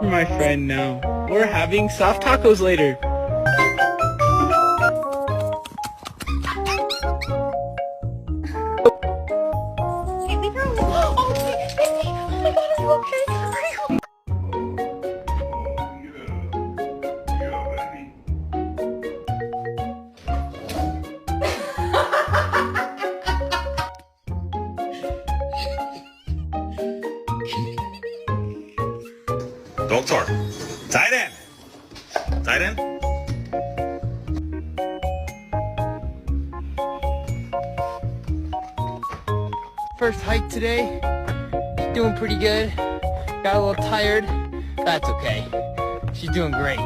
My friend, no. We're having soft tacos later. Baby girl. Oh, baby. Oh my God, are you okay? Are you? Doktor, Zeit denn? Zeit denn? First hike today. She's doing pretty good. Got a little tired. That's okay. She's doing great.